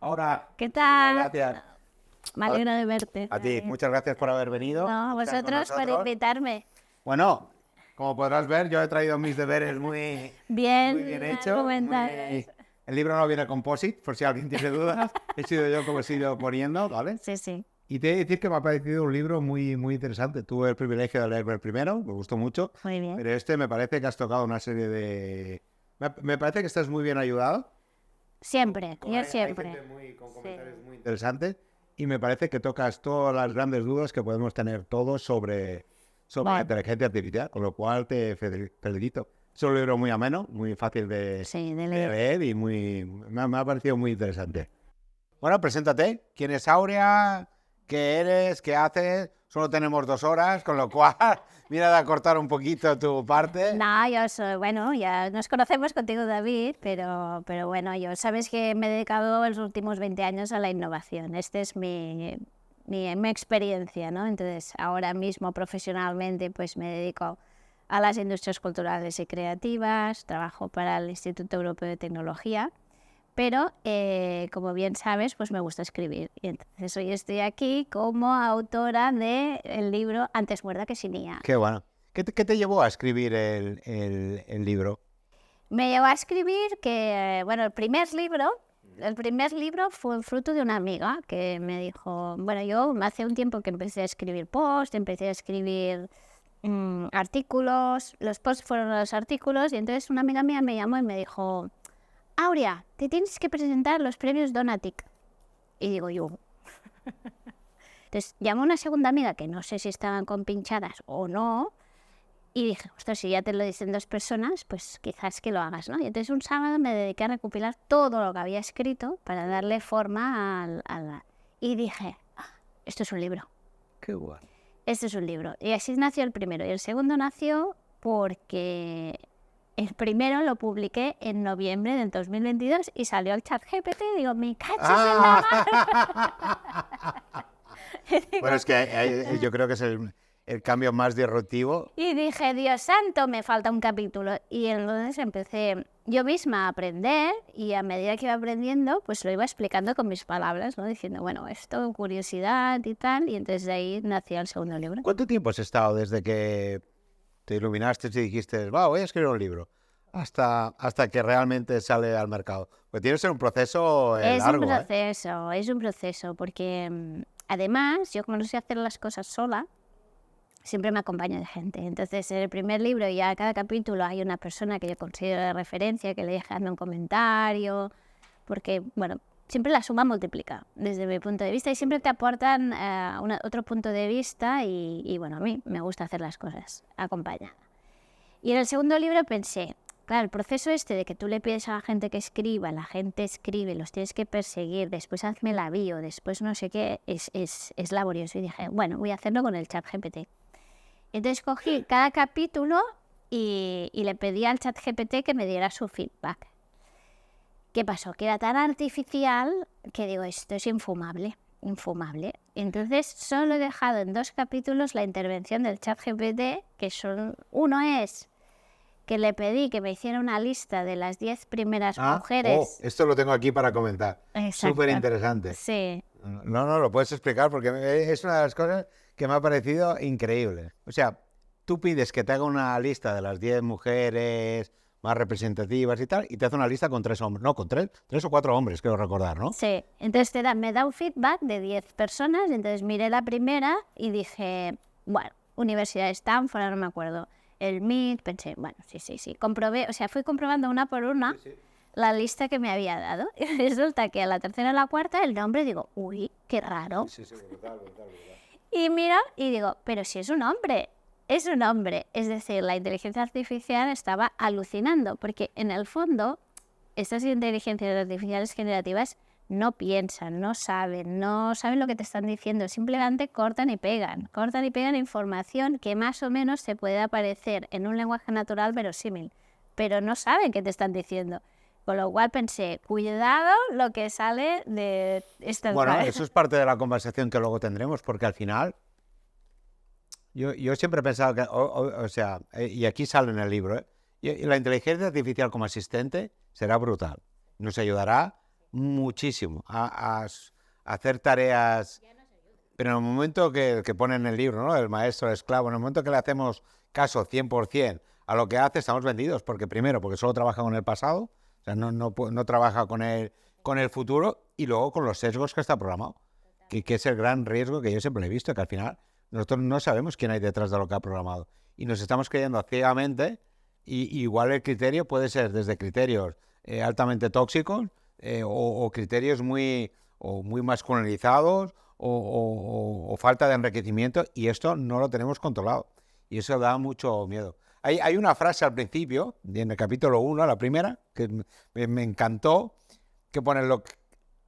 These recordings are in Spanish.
Ahora, ¿Qué tal? gracias. Me alegro de verte. A ti, muchas gracias por haber venido. No, a estar con vosotros por nosotros. invitarme. Bueno, como podrás ver, yo he traído mis deberes muy bien hechos. Argumentados. El libro no viene con POSIT, por si alguien tiene dudas. He sido yo como he ido poniendo, ¿vale? Sí, sí. Y te he de decir que me ha parecido un libro muy interesante. Tuve el privilegio de leerlo el primero, me gustó mucho. Muy bien. Pero este me parece que has tocado una serie de... Me parece que estás muy bien ayudado. Siempre, Como yo hay siempre. gente con Sí. comentarios muy interesantes y me parece que tocas todas las grandes dudas que podemos tener todos sobre la Vale. inteligencia artificial, con lo cual te felicito. Es un libro muy ameno, muy fácil Sí, de de leer. leer y me ha parecido muy interesante. Bueno, preséntate. ¿Quién es Aurea? ¿Qué eres? ¿Qué haces? Solo tenemos 2 horas, con lo cual mira de acortar un poquito tu parte. No, yo soy, bueno, ya nos conocemos contigo, David, pero bueno, yo sabes que me he dedicado los últimos 20 años a la innovación. Esta es mi experiencia, ¿no? Entonces, ahora mismo profesionalmente, pues me dedico a las industrias culturales y creativas, trabajo para el Instituto Europeo de Tecnología, pero como bien sabes, pues me gusta escribir. Y entonces hoy estoy aquí como autora del libro Antes muerta que sin ella. Qué bueno. ¿Qué te llevó a escribir el libro? Me llevó a escribir que, bueno, el primer libro fue fruto de una amiga que me dijo, bueno, yo hace un tiempo que empecé a escribir posts, empecé a escribir artículos, los posts fueron los artículos y entonces una amiga mía me llamó y me dijo, Aurea, te tienes que presentar a los premios Donatic. Y digo yo. Entonces llamó a una segunda amiga que no sé si estaban compinchadas o no. Y dije, ostras, si ya te lo dicen 2 personas, pues quizás que lo hagas, ¿no? Y entonces un sábado me dediqué a recopilar todo lo que había escrito para darle forma Y dije, esto es un libro, Qué bueno. esto es un libro. Y así nació el primero. Y el segundo nació porque el primero lo publiqué en noviembre del 2022 y salió al ChatGPT y digo, me cachis en la mano. Bueno, es que yo creo que es el cambio más disruptivo. Y dije, Dios santo, me falta un capítulo. Y entonces empecé yo misma a aprender y a medida que iba aprendiendo, pues lo iba explicando con mis palabras, ¿no? Diciendo, bueno, esto, curiosidad y tal. Y entonces de ahí nació el segundo libro. ¿Cuánto tiempo has estado desde que te iluminaste y dijiste, va, voy a escribir un libro, hasta que realmente sale al mercado? Pues tiene que ser un proceso largo, ¿eh? Es un proceso, porque además yo como no sé hacer las cosas sola, siempre me acompaño de gente. Entonces, en el primer libro ya cada capítulo hay una persona que yo considero de referencia, que le deja un comentario, porque, bueno, siempre la suma multiplica, desde mi punto de vista, y siempre te aportan otro punto de vista y, bueno, a mí me gusta hacer las cosas acompañada. Y en el segundo libro pensé, claro, el proceso este de que tú le pides a la gente que escriba, la gente escribe, los tienes que perseguir, después hazme la bio, después no sé qué, es laborioso. Y dije, bueno, voy a hacerlo con el ChatGPT. Entonces cogí cada capítulo y le pedí al ChatGPT que me diera su feedback. ¿Qué pasó? Que era tan artificial que digo, esto es infumable. Entonces solo he dejado en 2 capítulos la intervención del ChatGPT, que uno es que le pedí que me hiciera una lista de las 10 primeras mujeres. Esto lo tengo aquí para comentar. Exacto. Súper interesante. Sí. No, lo puedes explicar porque es una de las cosas que me ha parecido increíble. O sea, tú pides que te haga una lista de las 10 mujeres más representativas y tal, y te hace una lista con 3 hombres. No, con 3 o 4 hombres, creo recordar, ¿no? Sí, entonces me da un feedback de 10 personas, entonces miré la primera y dije, bueno, Universidad de Stanford, ahora no me acuerdo, el MIT, pensé, bueno, sí, comprobé, o sea, fui comprobando una por una la lista que me había dado y resulta que a la tercera o la cuarta el nombre digo, uy, qué raro. Sí, brutal. Y miro y digo, pero si es un hombre, es un hombre. Es decir, la inteligencia artificial estaba alucinando, porque en el fondo estas inteligencias artificiales generativas no piensan, no saben lo que te están diciendo, simplemente cortan y pegan información que más o menos se puede aparecer en un lenguaje natural verosímil, pero no saben qué te están diciendo. Con lo cual pensé, cuidado lo que sale de estas... Bueno, eso es parte de la conversación que luego tendremos, porque al final yo siempre he pensado que, o sea, y aquí sale en el libro, y la inteligencia artificial como asistente será brutal. Nos ayudará muchísimo a hacer tareas. Pero en el momento que pone en el libro, ¿no? El maestro, el esclavo, en el momento que le hacemos caso 100% a lo que hace, estamos vendidos. Porque primero, porque solo trabaja con el pasado, o sea, no trabaja con el futuro, y luego con los sesgos que está programado. Que es el gran riesgo que yo siempre he visto, que al final nosotros no sabemos quién hay detrás de lo que ha programado. Y nos estamos creyendo ciegamente, y igual el criterio puede ser desde criterios altamente tóxicos o criterios muy masculinizados o falta de enriquecimiento, y esto no lo tenemos controlado. Y eso da mucho miedo. Hay una frase al principio, en el capítulo 1, la primera, que me encantó, que pone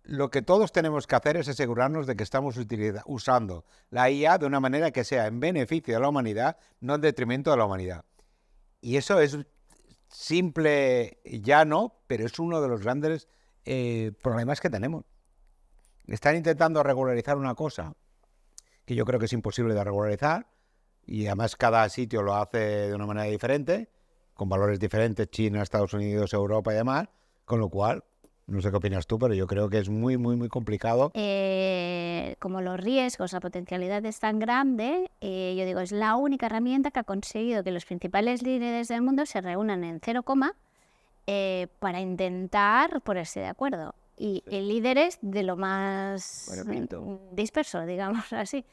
lo que todos tenemos que hacer es asegurarnos de que estamos usando la IA de una manera que sea en beneficio de la humanidad, no en detrimento de la humanidad. Y eso es simple, llano, pero es uno de los grandes problemas que tenemos. Están intentando regularizar una cosa que yo creo que es imposible de regularizar, y además cada sitio lo hace de una manera diferente, con valores diferentes, China, Estados Unidos, Europa y demás, con lo cual, no sé qué opinas tú, pero yo creo que es muy, muy, muy complicado. Como los riesgos, la potencialidad es tan grande, yo digo, es la única herramienta que ha conseguido que los principales líderes del mundo se reúnan en 0, para intentar ponerse de acuerdo. Y líderes de lo más disperso, digamos así.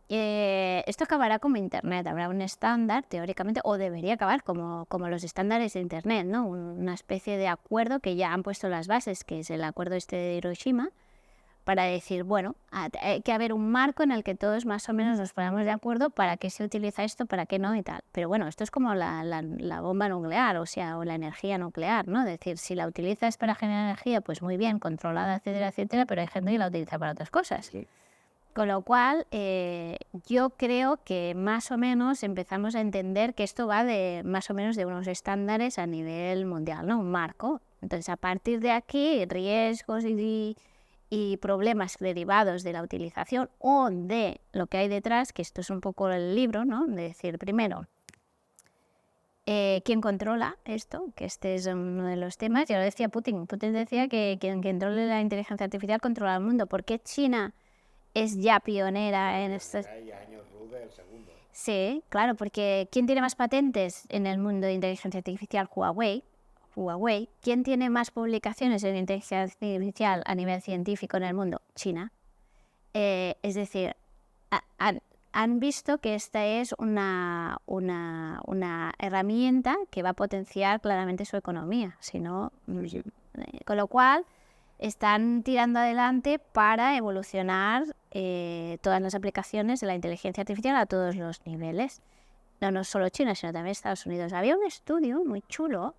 Esto acabará como Internet, habrá un estándar, teóricamente, o debería acabar como los estándares de Internet, ¿no? Una especie de acuerdo que ya han puesto las bases, que es el acuerdo este de Hiroshima, para decir, bueno, hay que haber un marco en el que todos más o menos nos ponemos de acuerdo para qué se utiliza esto, para qué no y tal. Pero bueno, esto es como la bomba nuclear, o la energía nuclear, ¿no? Es decir, si la utilizas para generar energía, pues muy bien, controlada, etcétera, etcétera, pero hay gente que la utiliza para otras cosas. Sí. Con lo cual, yo creo que más o menos empezamos a entender que esto va de más o menos de unos estándares a nivel mundial, ¿no? Un marco. Entonces, a partir de aquí, riesgos y problemas derivados de la utilización o de lo que hay detrás, que esto es un poco el libro, ¿no? De decir, primero, ¿quién controla esto? Que este es uno de los temas. Ya lo decía Putin. Putin decía que quien controle la inteligencia artificial controla el mundo. ¿Por qué China es ya pionera en esto? Hay años luz del segundo. Sí, claro, porque ¿quién tiene más patentes en el mundo de inteligencia artificial? Huawei. ¿Quién tiene más publicaciones en inteligencia artificial a nivel científico en el mundo? China. Es decir, han visto que esta es una herramienta que va a potenciar claramente su economía. Con lo cual, están tirando adelante para evolucionar todas las aplicaciones de la inteligencia artificial a todos los niveles. No solo China, sino también Estados Unidos. Había un estudio muy chulo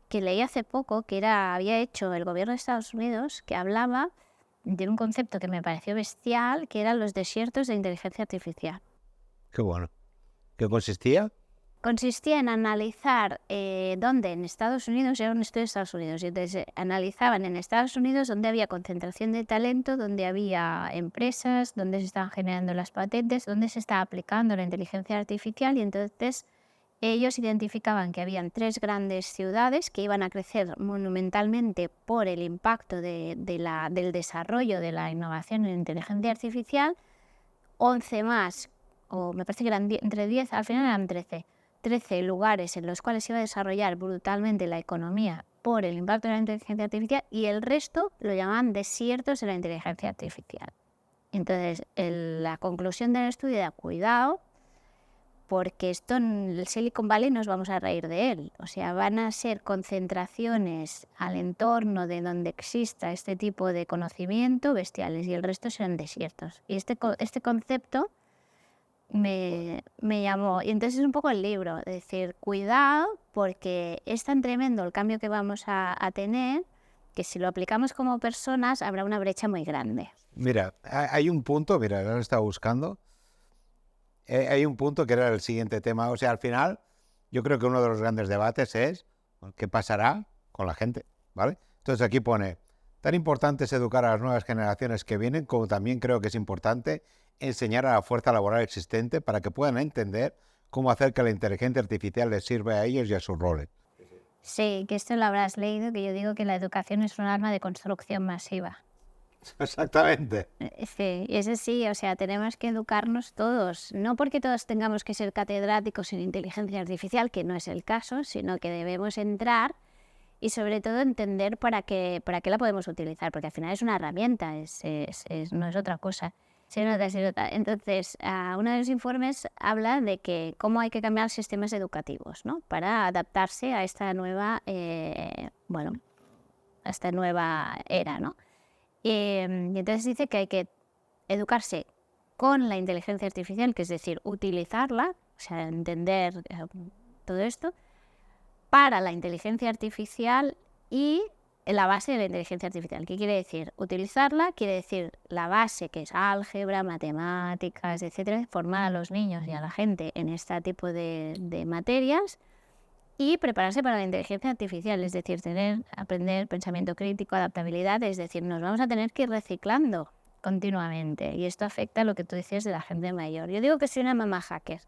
que leí hace poco, que había hecho el gobierno de Estados Unidos, que hablaba de un concepto que me pareció bestial, que eran los desiertos de inteligencia artificial. Qué bueno. ¿Qué consistía? Consistía en analizar dónde en Estados Unidos, era un estudio de Estados Unidos, y entonces analizaban en Estados Unidos dónde había concentración de talento, dónde había empresas, dónde se estaban generando las patentes, dónde se estaba aplicando la inteligencia artificial, y entonces ellos identificaban que habían 3 grandes ciudades que iban a crecer monumentalmente por el impacto del desarrollo de la innovación en inteligencia artificial, 11 más, o me parece que eran entre 10, al final eran 13 lugares en los cuales se iba a desarrollar brutalmente la economía por el impacto de la inteligencia artificial, y el resto lo llamaban desiertos de la inteligencia artificial. Entonces, la conclusión del estudio era cuidado, porque esto en el Silicon Valley nos vamos a reír de él. O sea, van a ser concentraciones al entorno de donde exista este tipo de conocimiento bestiales, y el resto serán desiertos. Y este concepto me llamó. Y entonces es un poco el libro, es decir, cuidado, porque es tan tremendo el cambio que vamos a tener, que si lo aplicamos como personas habrá una brecha muy grande. Mira, hay un punto, mira, ahora lo estaba buscando. Hay un punto que era el siguiente tema. O sea, al final, yo creo que uno de los grandes debates es qué pasará con la gente, ¿vale? Entonces aquí pone, tan importante es educar a las nuevas generaciones que vienen, como también creo que es importante enseñar a la fuerza laboral existente para que puedan entender cómo hacer que la inteligencia artificial les sirva a ellos y a sus roles. Sí, que esto lo habrás leído, que yo digo que la educación es un arma de construcción masiva. Exactamente. Sí, y eso sí, o sea, tenemos que educarnos todos, no porque todos tengamos que ser catedráticos en inteligencia artificial, que no es el caso, sino que debemos entrar y sobre todo entender para qué la podemos utilizar, porque al final es una herramienta, no es otra cosa. Se nota, se nota. Entonces, uno de los informes habla de que cómo hay que cambiar sistemas educativos, ¿no? Para adaptarse a esta nueva, bueno, a esta nueva era, ¿no? Y entonces dice que hay que educarse con la inteligencia artificial, que es decir, utilizarla, o sea, entender todo esto, para la inteligencia artificial y la base de la inteligencia artificial. ¿Qué quiere decir? Utilizarla quiere decir la base, que es álgebra, matemáticas, etcétera, formar a los niños y a la gente en este tipo de materias y prepararse para la inteligencia artificial, es decir, aprender pensamiento crítico, adaptabilidad, es decir, nos vamos a tener que ir reciclando continuamente y esto afecta a lo que tú decías de la gente mayor. Yo digo que soy una mamá hacker.